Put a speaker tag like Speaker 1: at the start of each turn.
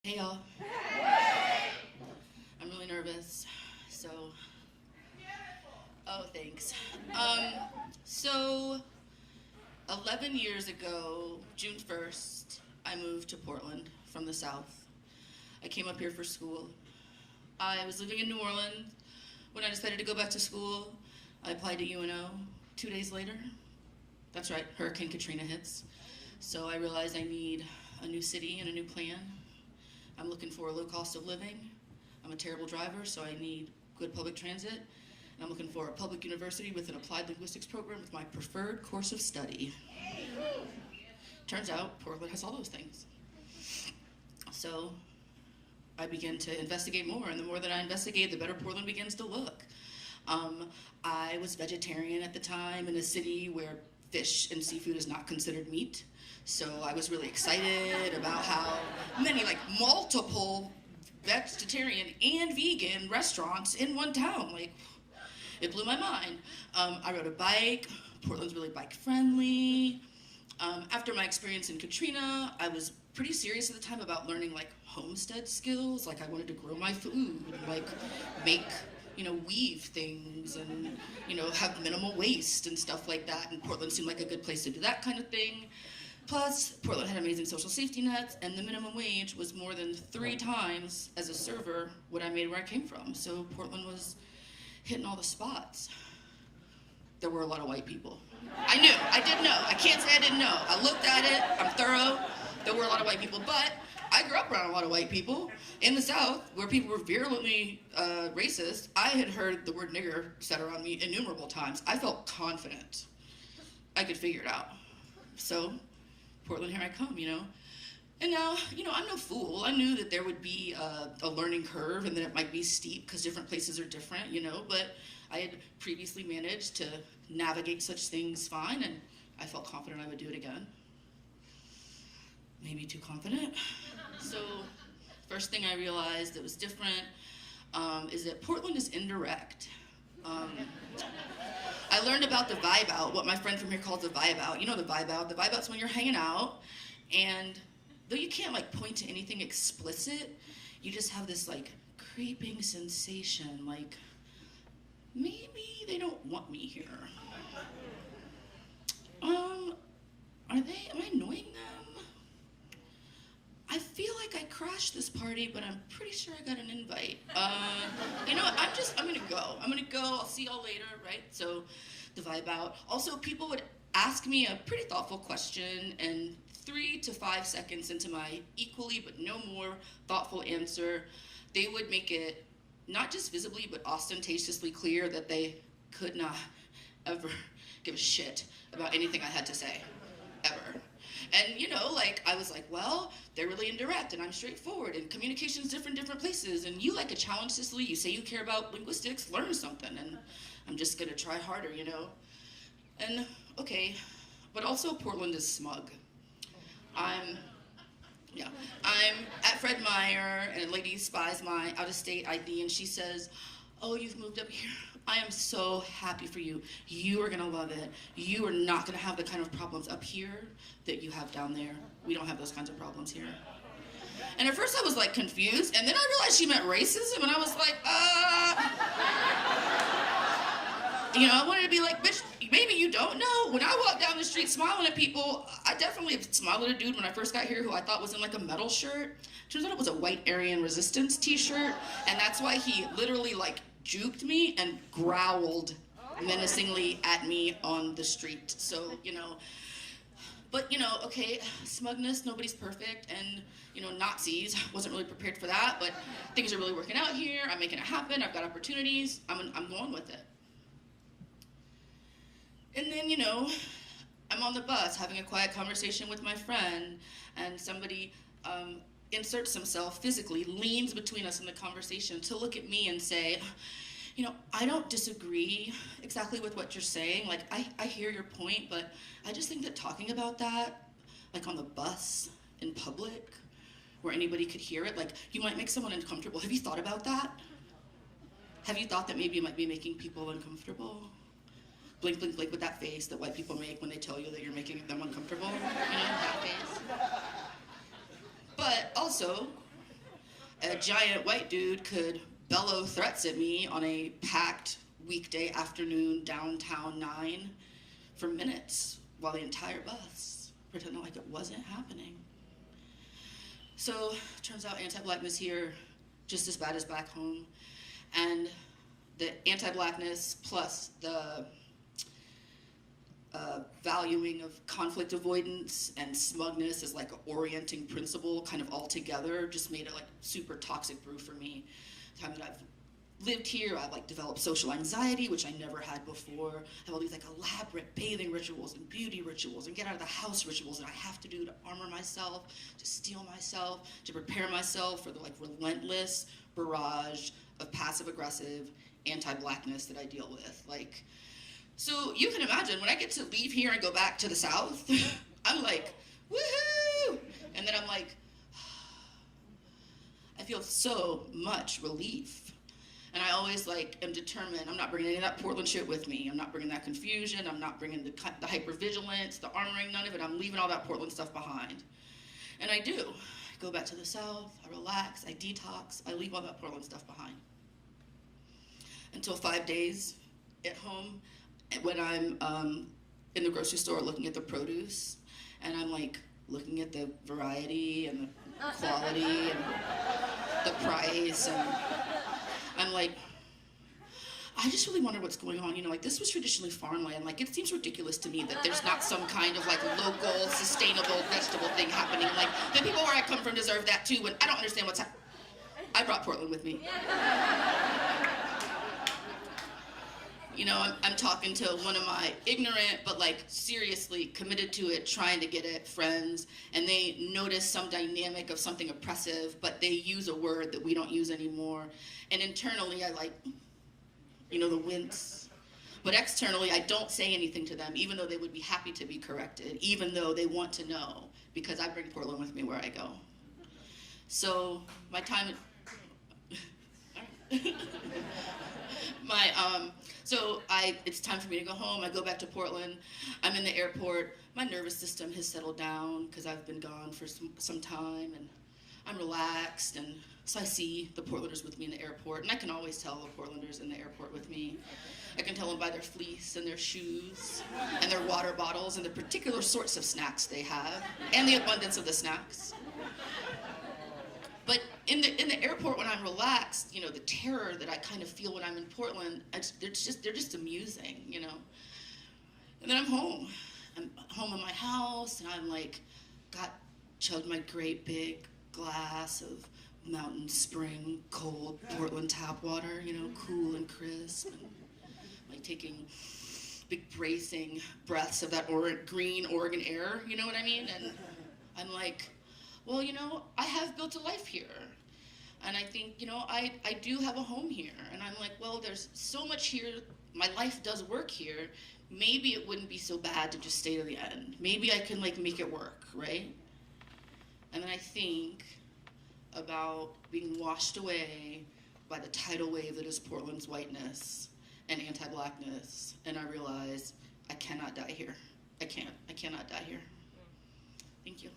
Speaker 1: Hey y'all. I'm really nervous. So, oh, thanks. So 11 years ago, June 1st, I moved to Portland from the South. I came up here for school. I was living in New Orleans when I decided to go back to school. I applied to UNO 2 days later. That's right, Hurricane Katrina hits. So I realized I need a new city and a new plan. I'm looking for a low cost of living. I'm a terrible driver, so I need good public transit. And I'm looking for a public university with an applied linguistics program with my preferred course of study. Turns out Portland has all those things. So I began to investigate more, and the more that I investigate, the better Portland begins to look. I was vegetarian at the time in a city where fish and seafood is not considered meat. So I was really excited about how many, multiple vegetarian and vegan restaurants in one town. It blew my mind. I rode a bike. Portland's really bike friendly. After my experience in Katrina, I was pretty serious at the time about learning homestead skills. I wanted to grow my food, make, weave things and, have minimal waste and stuff like that. And Portland seemed like a good place to do that kind of thing. Plus, Portland had amazing social safety nets, and the minimum wage was more than 3 times as a server what I made where I came from. So Portland was hitting all the spots. There were a lot of white people. I knew, I did know. I can't say I didn't know. I looked at it, I'm thorough. There were a lot of white people, but I grew up around a lot of white people. In the South, where people were virulently racist, I had heard the word nigger said around me innumerable times. I felt confident I could figure it out. So, Portland, here I come, And now, I'm no fool. I knew that there would be a learning curve and that it might be steep because different places are different, but I had previously managed to navigate such things fine, and I felt confident I would do it again. Maybe too confident. So, first thing I realized that was different is that Portland is indirect. I learned about the vibe out, what my friend from here calls the vibe out. You know the vibe out. The vibe out's when you're hanging out, and though you can't point to anything explicit, you just have this creeping sensation, maybe they don't want me here. Am I annoying them? I feel like I crashed this party, but I'm pretty sure I got an invite. I'm gonna go, I'll see y'all later, right? So, the vibe out. Also, people would ask me a pretty thoughtful question, and 3 to 5 seconds into my equally, but no more thoughtful answer, they would make it not just visibly, but ostentatiously clear that they could not ever give a shit about anything I had to say, ever. And, I was well, they're really indirect, and I'm straightforward, and communication's different places, and you like a challenge, Cicely, you say you care about linguistics, learn something, and I'm just gonna try harder, And, okay, but also Portland is smug. I'm at Fred Meyer, and a lady spies my out-of-state ID, and she says, "Oh, you've moved up here. I am so happy for you. You are gonna love it. You are not gonna have the kind of problems up here that you have down there. We don't have those kinds of problems here." And at first I was confused, and then I realized she meant racism, and I was I wanted to be bitch, maybe you don't know. When I walk down the street smiling at people, I definitely smiled at a dude when I first got here who I thought was in a metal shirt. Turns out it was a white Aryan Resistance t-shirt, and that's why he literally juked me and growled menacingly at me on the street. So, but, okay, smugness, nobody's perfect, and, Nazis, wasn't really prepared for that, but things are really working out here, I'm making it happen, I've got opportunities, I'm going with it. And then, I'm on the bus having a quiet conversation with my friend, and somebody inserts himself physically, leans between us in the conversation to look at me and say, I don't disagree exactly with what you're saying. I hear your point, but I just think that talking about that, on the bus, in public, where anybody could hear it, you might make someone uncomfortable. Have you thought about that? Have you thought that maybe you might be making people uncomfortable? Blink, blink, blink with that face that white people make when they tell you that you're making them uncomfortable. That face. But also, a giant white dude could bellow threats at me on a packed weekday afternoon downtown 9 for minutes while the entire bus pretended like it wasn't happening. So turns out anti-blackness here just as bad as back home, and the anti-blackness plus the valuing of conflict avoidance and smugness as like an orienting principle kind of all together just made it like super toxic brew for me. The time that I've lived here, I've like developed social anxiety, which I never had before. I have all these like elaborate bathing rituals and beauty rituals and get out of the house rituals that I have to do to armor myself, to steel myself, to prepare myself for the like relentless barrage of passive aggressive anti-blackness that I deal with. Like, so you can imagine when I get to leave here and go back to the South, I'm like, woohoo! And then I'm like, I feel so much relief. And I always like am determined, I'm not bringing any of that Portland shit with me. I'm not bringing that confusion. I'm not bringing the hypervigilance, the armoring, none of it. I'm leaving all that Portland stuff behind. And I do. I go back to the South, I relax, I detox, I leave all that Portland stuff behind. Until 5 days at home, when I'm in the grocery store looking at the produce, and I'm like looking at the variety and the quality and the price, and I'm like, I just really wonder what's going on. You know, like this was traditionally farmland. Like it seems ridiculous to me that there's not some kind of like local, sustainable vegetable thing happening. Like the people where I come from deserve that too, and I don't understand what's happening. I brought Portland with me. You know, I'm talking to one of my ignorant, but like seriously committed to it, trying to get it, friends, and they notice some dynamic of something oppressive, but they use a word that we don't use anymore. And internally, I like, you know, the wince. But externally, I don't say anything to them, even though they would be happy to be corrected, even though they want to know, because I bring Portland with me where I go. So my time, it's time for me to go home. I go back to Portland. I'm in the airport. My nervous system has settled down because I've been gone for some time, and I'm relaxed. And so I see the Portlanders with me in the airport, and I can always tell the Portlanders in the airport with me. I can tell them by their fleece and their shoes and their water bottles and the particular sorts of snacks they have and the abundance of the snacks. But in the airport, when I'm relaxed, you know, the terror that I kind of feel when I'm in Portland, they're just amusing, you know. And then I'm home. I'm home in my house, and I'm like, chugged my great big glass of mountain spring cold Portland tap water, you know, cool and crisp, and like taking big bracing breaths of that green Oregon air, you know what I mean? And I'm like, well, you know, I have built a life here. And I think, you know, I do have a home here. And I'm like, well, there's so much here. My life does work here. Maybe it wouldn't be so bad to just stay to the end. Maybe I can, like, make it work, right? And then I think about being washed away by the tidal wave that is Portland's whiteness and anti-blackness. And I realize I cannot die here. I cannot die here. Thank you.